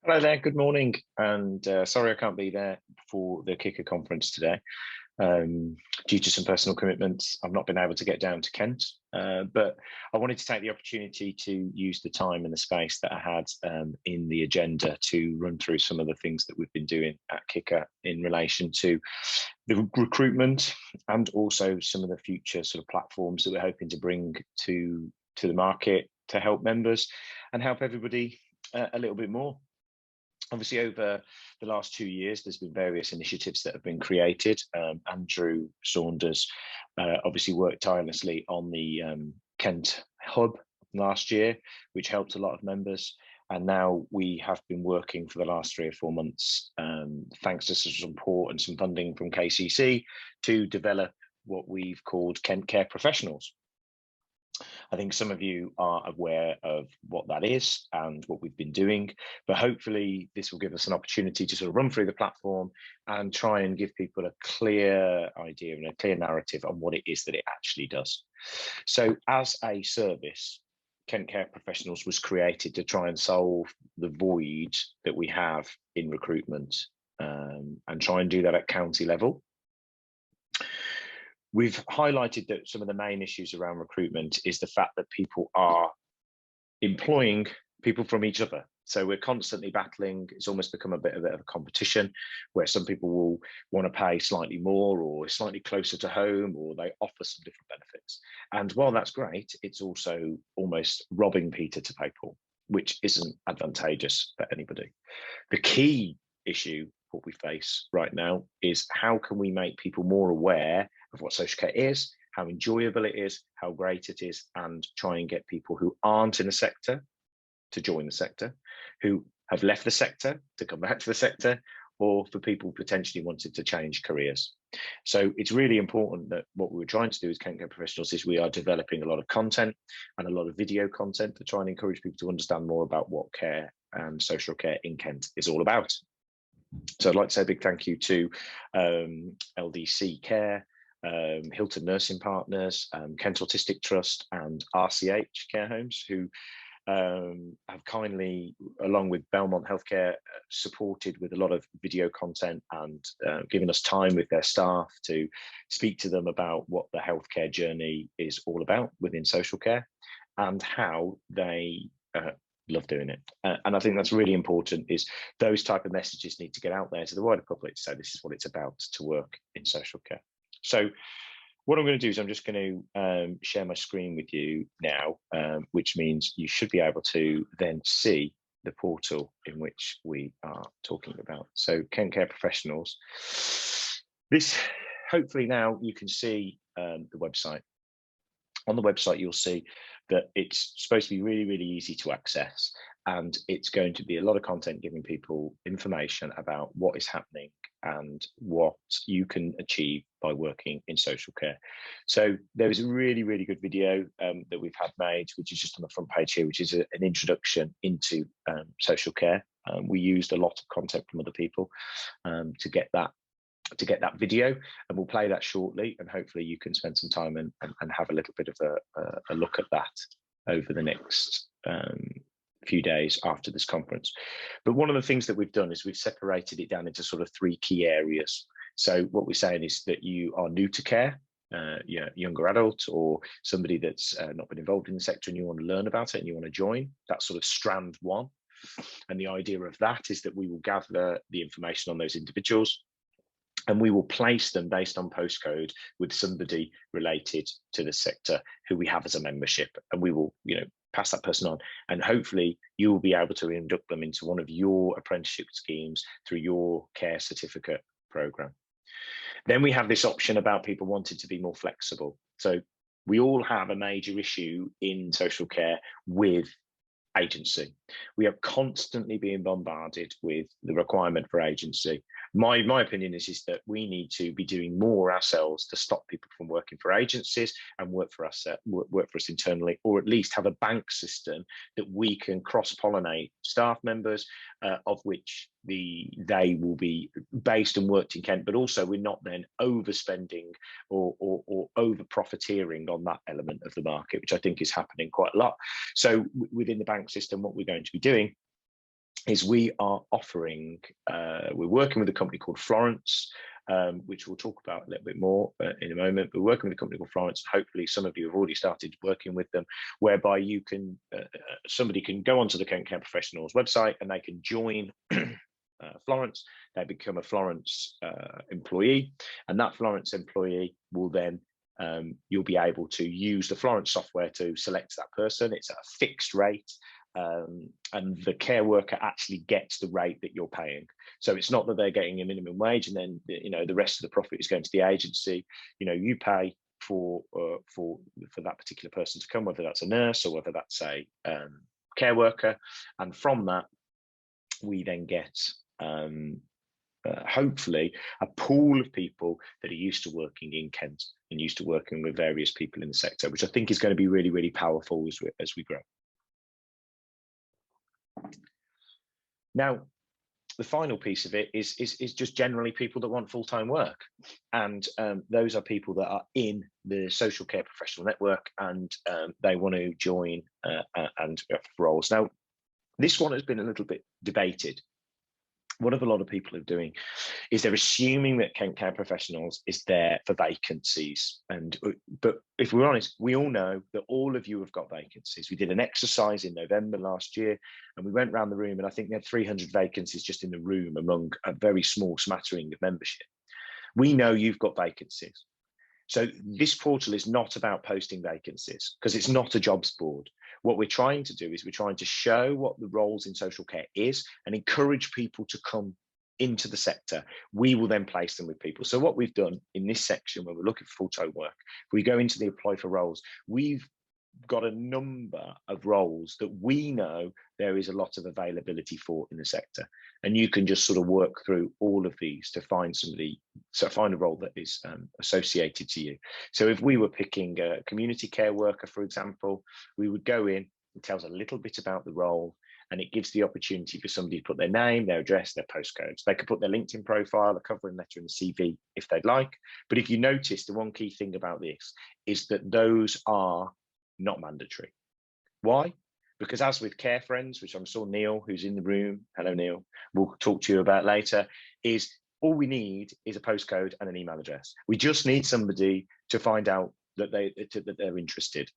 Hello there, good morning, and sorry I can't be there for the Kicker conference today. Due to some personal commitments, I've not been able to get down to Kent, but I wanted to take the opportunity to use the time and the space that I had in the agenda to run through some of the things that we've been doing at Kicker in relation to the recruitment and also some of the future sort of platforms that we're hoping to bring to the market to help members and help everybody a little bit more. Obviously, over the last 2 years, there's been various initiatives that have been created. Andrew Saunders obviously worked tirelessly on the Kent hub last year, which helped a lot of members. And now we have been working for the last 3 or 4 months, thanks to some support and some funding from KCC, to develop what we've called Kent Care Professionals. I think some of you are aware of what that is and what we've been doing, but hopefully this will give us an opportunity to sort of run through the platform and try and give people a clear idea and a clear narrative on what it is that it actually does. So as a service, Kent Care Professionals was created to try and solve the void that we have in recruitment and try and do that at county level. We've highlighted that some of the main issues around recruitment is the fact that people are employing people from each other. So we're constantly battling. It's almost become a bit of a competition where some people will want to pay slightly more or slightly closer to home, or they offer some different benefits. And while that's great, it's also almost robbing Peter to pay Paul, which isn't advantageous for anybody. The key issue, what we face right now, is how can we make people more aware of what social care is, how enjoyable it is, how great it is, and try and get people who aren't in the sector to join the sector, who have left the sector to come back to the sector, or for people potentially wanting to change careers. So it's really important that what we're trying to do as Kent Care Professionals is we are developing a lot of content and a lot of video content to try and encourage people to understand more about what care and social care in Kent is all about. So I'd like to say a big thank you to LDC Care, Hilton Nursing Partners, Kent Autistic Trust and RCH Care Homes, who have kindly, along with Belmont Healthcare, supported with a lot of video content and given us time with their staff to speak to them about what the healthcare journey is all about within social care and how they love doing it. And I think that's really important, is those type of messages need to get out there to the wider public to say this is what it's about to work in social care. So what I'm going to do is I'm just going to share my screen with you now, which means you should be able to then see the portal in which we are talking about. So Kent Care Professionals. This, hopefully now you can see the website. On the website, you'll see that it's supposed to be really, really easy to access. And it's going to be a lot of content giving people information about what is happening and what you can achieve by working in social care. So there is a really, really good video that we've had made, which is just on the front page here, which is an introduction into social care. We used a lot of content from other people to get that video, and we'll play that shortly, and hopefully you can spend some time and have a little bit of a look at that over the next few days after this conference. But one of the things that we've done is we've separated it down into sort of 3 key areas. So what we're saying is that you are new to care, younger adult, or somebody that's not been involved in the sector and you want to learn about it and you want to join. That's sort of strand 1. And the idea of that is that we will gather the information on those individuals, and we will place them based on postcode with somebody related to the sector who we have as a membership, and we will, pass that person on, and hopefully you will be able to induct them into one of your apprenticeship schemes through your care certificate program. Then we have this option about people wanting to be more flexible. So we all have a major issue in social care with agency. We are constantly being bombarded with the requirement for agency. My opinion is that we need to be doing more ourselves to stop people from working for agencies and work for us internally, or at least have a bank system that we can cross-pollinate staff members, of which they will be based and worked in Kent, but also we're not then overspending or over profiteering on that element of the market, which I think is happening quite a lot. So within the bank system, what we're going to be doing is we are offering, we're working with a company called Florence, which we'll talk about a little bit more in a moment. We're working with a company called Florence. Hopefully some of you have already started working with them, whereby you can, somebody can go onto the Kent Care Professionals website and they can join Florence. They become a Florence employee, and that Florence employee will then, you'll be able to use the Florence software to select that person. It's at a fixed rate. And the care worker actually gets the rate that you're paying. So it's not that they're getting a minimum wage and then, you know, the rest of the profit is going to the agency. You know, you pay for that particular person to come, whether that's a nurse or whether that's a care worker, and from that we then get hopefully a pool of people that are used to working in Kent and used to working with various people in the sector, which I think is going to be really, really powerful as we grow. Now, the final piece of it is just generally people that want full-time work, and those are people that are in the social care professional network, and they want to join and roles. Now, this one has been a little bit debated. What a lot of people are doing is they're assuming that Kent Care Professionals is there for vacancies. But if we're honest, we all know that all of you have got vacancies. We did an exercise in November last year, and we went around the room, and I think we had 300 vacancies just in the room among a very small smattering of membership. We know you've got vacancies. So this portal is not about posting vacancies, because it's not a jobs board. What we're trying to do is we're trying to show what the roles in social care is and encourage people to come into the sector. We will then place them with people. So what we've done in this section, where we're looking for full-time work, we go into the apply for roles. We've got a number of roles that we know there is a lot of availability for in the sector, and you can just sort of work through all of these to find somebody, so find a role that is associated to you. So if we were picking a community care worker, for example, we would go in, it tells a little bit about the role, and it gives the opportunity for somebody to put their name, their address, their postcodes. They could put their LinkedIn profile, a covering letter, and a CV if they'd like. But if you notice, the one key thing about this is that those are not mandatory. Why? Because as with Care Friends, which I'm sure Neil, who's in the room, hello Neil, we'll talk to you about later, is all we need is a postcode and an email address. We just need somebody to find out that they're interested.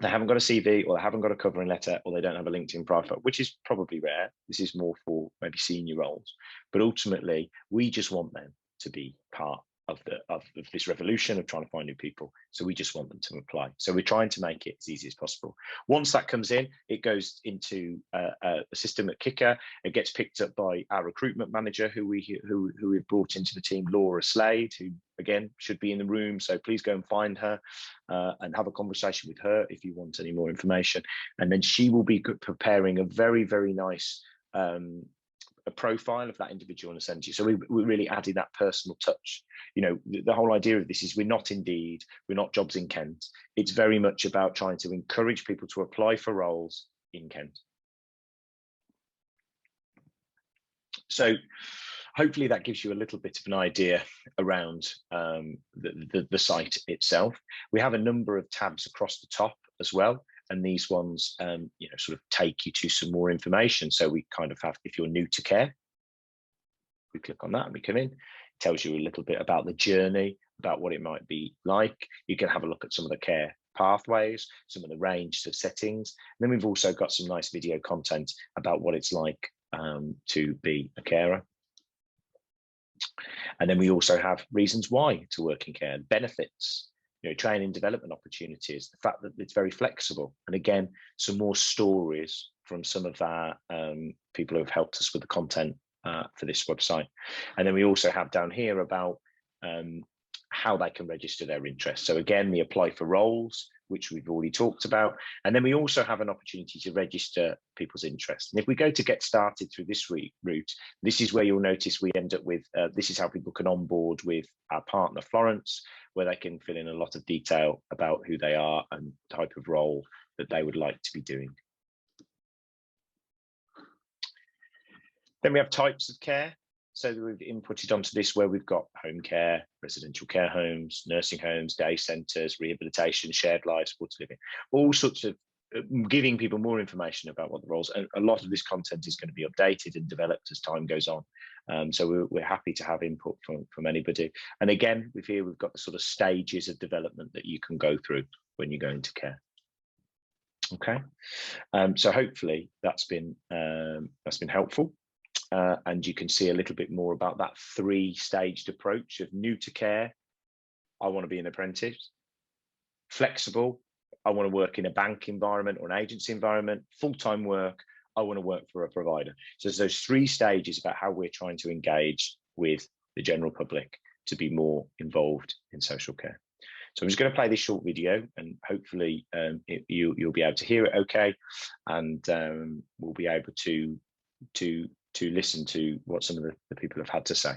They haven't got a CV, or they haven't got a covering letter, or they don't have a LinkedIn profile, which is probably rare. This is more for maybe senior roles. But ultimately, we just want them to be part of this revolution of trying to find new people. So we just want them to apply. So we're trying to make it as easy as possible. Once that comes in, it goes into a system at Kicker. It gets picked up by our recruitment manager, who we've brought into the team, Laura Slade, who again should be in the room. So please go and find her and have a conversation with her if you want any more information. And then she will be preparing a very, very nice a profile of that individual and send you. So we really added that personal touch. You know, the whole idea of this is we're not Indeed, we're not Jobs in Kent. It's very much about trying to encourage people to apply for roles in Kent. So hopefully that gives you a little bit of an idea around the site itself. We have a number of tabs across the top as well, and these ones you know, sort of take you to some more information. So we kind of have, if you're new to care, we click on that and we come in. It tells you a little bit about the journey, about what it might be like. You can have a look at some of the care pathways, some of the range of settings. And then we've also got some nice video content about what it's like to be a carer. And then we also have reasons why to work in care, benefits, you know, training development opportunities, the fact that it's very flexible. And again, some more stories from some of our people who have helped us with the content for this website. And then we also have down here about how they can register their interest. So again, the apply for roles, which we've already talked about. And then we also have an opportunity to register people's interest. And if we go to get started through this route, this is where you'll notice we end up with, this is how people can onboard with our partner Florence, where they can fill in a lot of detail about who they are and the type of role that they would like to be doing. Then we have types of care. So we've inputted onto this where we've got home care, residential care homes, nursing homes, day centres, rehabilitation, shared life, supported living, all sorts of giving people more information about what the roles, and a lot of this content is going to be updated and developed as time goes on. So we're happy to have input from anybody. And again, we've got the sort of stages of development that you can go through when you go into care. Okay, so hopefully that's been helpful, and you can see a little bit more about that 3-staged approach of new to care. I want to be an apprentice. Flexible. I want to work in a bank environment or an agency environment. Full-time work. I want to work for a provider. So there's those 3 stages about how we're trying to engage with the general public to be more involved in social care. So I'm just going to play this short video, and hopefully you'll be able to hear it okay, and we'll be able to listen to what some of the people have had to say.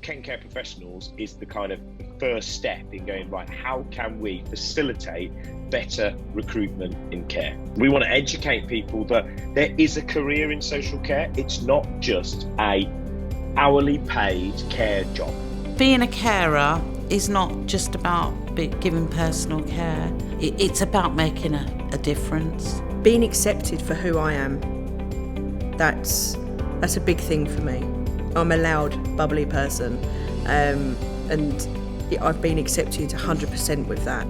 Kent Care Professionals is the kind of first step in going, right, how can we facilitate better recruitment in care? We want to educate people that there is a career in social care. It's not just a hourly paid care job. Being a carer is not just about giving personal care. It's about making a difference. Being accepted for who I am, that's a big thing for me. I'm a loud, bubbly person, and I've been accepted 100% with that.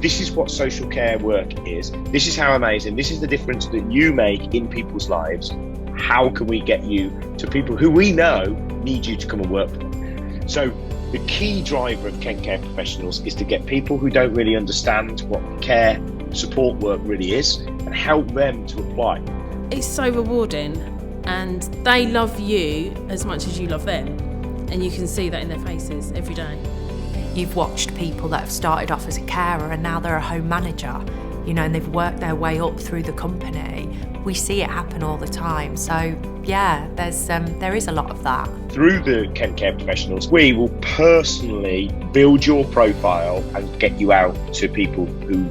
This is what social care work is. This is how amazing. This is the difference that you make in people's lives. How can we get you to people who we know need you to come and work for them? So the key driver of Kent Care Professionals is to get people who don't really understand what care support work really is and help them to apply. It's so rewarding, and they love you as much as you love them, and you can see that in their faces every day. You've watched people that have started off as a carer and now they're a home manager, you know, and they've worked their way up through the company. We see it happen all the time. So yeah, there is a lot of that. Through the Kent Care Professionals, we will personally build your profile and get you out to people who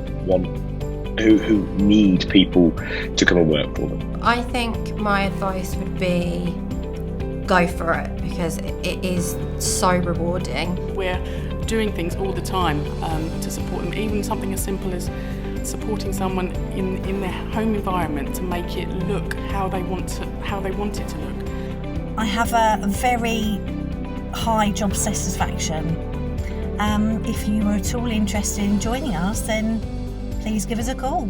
need people to come and work for them. I think my advice would be go for it, because it is so rewarding. We're doing things all the time to support them, even something as simple as supporting someone in their home environment to make it look how they want it to look. I have a very high job satisfaction. If you are at all interested in joining us, then please give us a call.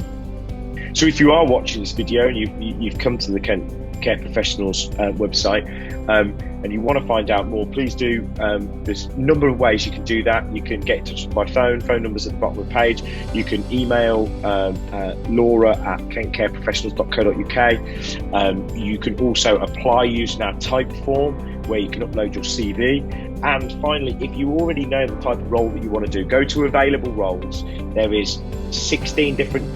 So if you are watching this video and you've come to the Kent Care Professionals website and you want to find out more, please do. There's a number of ways you can do that. You can get in touch with my phone number's at the bottom of the page. You can email Laura at kentcareprofessionals.co.uk. You can also apply using our type form, where you can upload your CV. And finally, if you already know the type of role that you want to do, go to available roles. There is 16 different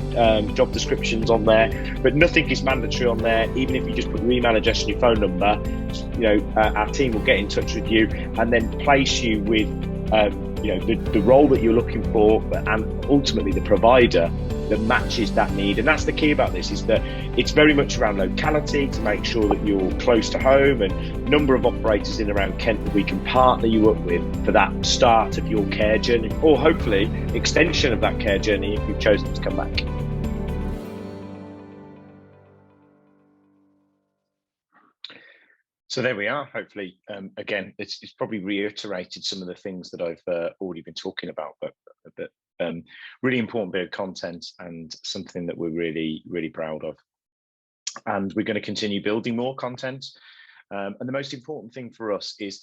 job descriptions on there, but nothing is mandatory on there. Even if you just put your email address and your phone number, our team will get in touch with you and then place you with the role that you're looking for, and ultimately the provider that matches that need. And that's the key about this, is that it's very much around locality, to make sure that you're close to home, and number of operators in around Kent that we can partner you up with for that start of your care journey, or hopefully extension of that care journey if you've chosen to come back. So there we are. Hopefully, again, it's probably reiterated some of the things that I've already been talking about, but really important bit of content and something that we're really, really proud of. And we're going to continue building more content. And the most important thing for us is,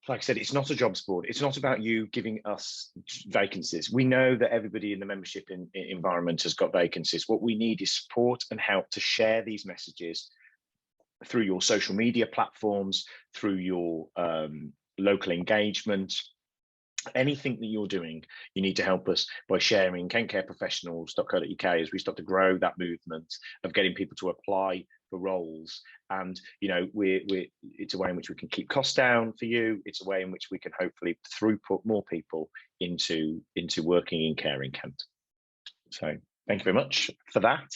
like I said, it's not a jobs board. It's not about you giving us vacancies. We know that everybody in the membership environment has got vacancies. What we need is support and help to share these messages through your social media platforms, through your local engagement. Anything that you're doing, you need to help us by sharing kentcareprofessionals.co.uk as we start to grow that movement of getting people to apply for roles. And it's a way in which we can keep costs down for you. It's a way in which we can hopefully throughput more people into working in care in Kent. So thank you very much for that.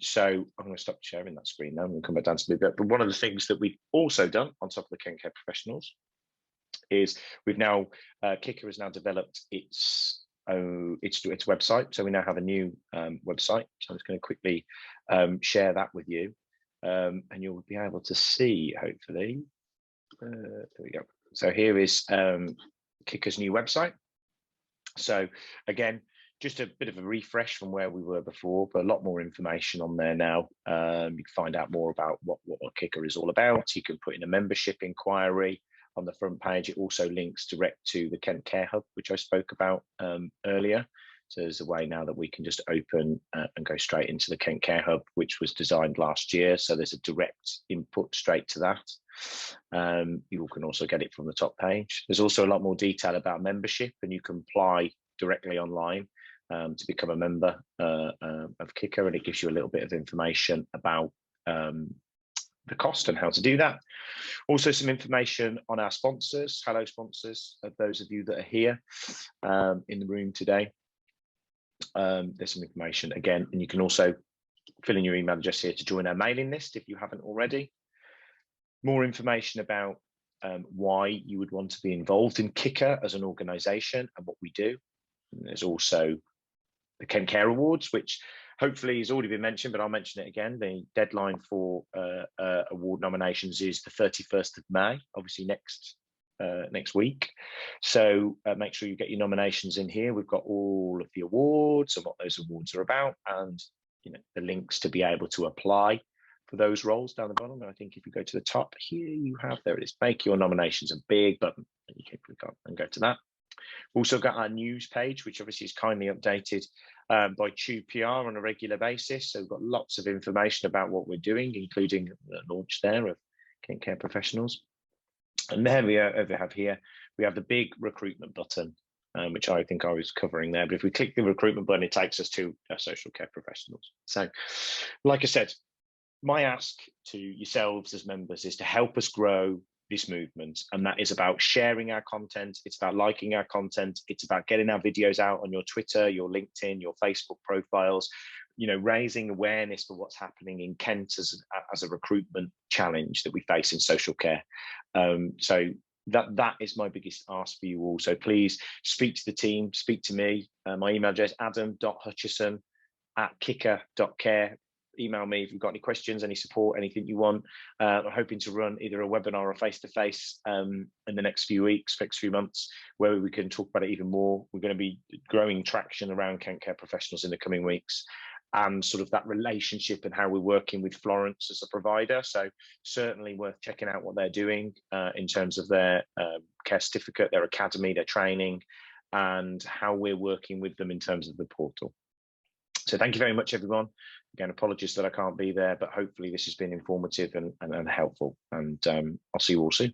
So I'm going to stop sharing that screen now. I'm going to come back down to the bit. But one of the things that we've also done on top of the Kent Care Professionals is we've now, Kicker has now developed its its website. So we now have a new website. So I'm just going to quickly share that with you, and you'll be able to see, hopefully. There we go. So here is Kicker's new website. So again, just a bit of a refresh from where we were before, but a lot more information on there now. You can find out more about what Kicker is all about. You can put in a membership inquiry on the front page. It also links direct to the Kent Care Hub, which I spoke about earlier. So there's a way now that we can just open and go straight into the Kent Care Hub, which was designed last year. So there's a direct input straight to that. You can also get it from the top page. There's also a lot more detail about membership, and you can apply directly online to become a member of Kicker, and it gives you a little bit of information about the cost and how to do that. Also some information on our sponsors, hello sponsors, of those of you that are here in the room today. There's some information again, and you can also fill in your email address here to join our mailing list if you haven't already. More information about why you would want to be involved in Kicker as an organisation and what we do. And there's also the Kent Care Awards, which hopefully has already been mentioned, but I'll mention it again. The deadline for award nominations is the 31st of May, obviously next week. So make sure you get your nominations in here. We've got all of the awards and what those awards are about, and the links to be able to apply for those roles down the bottom. And I think if you go to the top here, you have, there it is, make your nominations, a big button, and you can click on and go to that. We've also got our news page, which obviously is kindly updated by Tube PR on a regular basis. So we've got lots of information about what we're doing, including the launch there of Kent Care Professionals. And there we have here, we have the big recruitment button, which I think I was covering there. But if we click the recruitment button, it takes us to our social care professionals. So like I said, my ask to yourselves as members is to help us grow this movement, and that is about sharing our content. It's about liking our content. It's about getting our videos out on your Twitter, your LinkedIn, your Facebook profiles, raising awareness for what's happening in Kent as a recruitment challenge that we face in social care. So that is my biggest ask for you all. So please speak to the team, speak to me. My email address, adam.hutchison@kicker.care. Email me if you've got any questions, any support, anything you want. I'm hoping to run either a webinar or face-to-face in the next few weeks, next few months, where we can talk about it even more. We're going to be growing traction around Kent Care Professionals in the coming weeks, and sort of that relationship and how we're working with Florence as a provider. So certainly worth checking out what they're doing in terms of their care certificate, their academy, their training, and how we're working with them in terms of the portal. So thank you very much, everyone. Again, apologies that I can't be there, but hopefully this has been informative and helpful. And I'll see you all soon.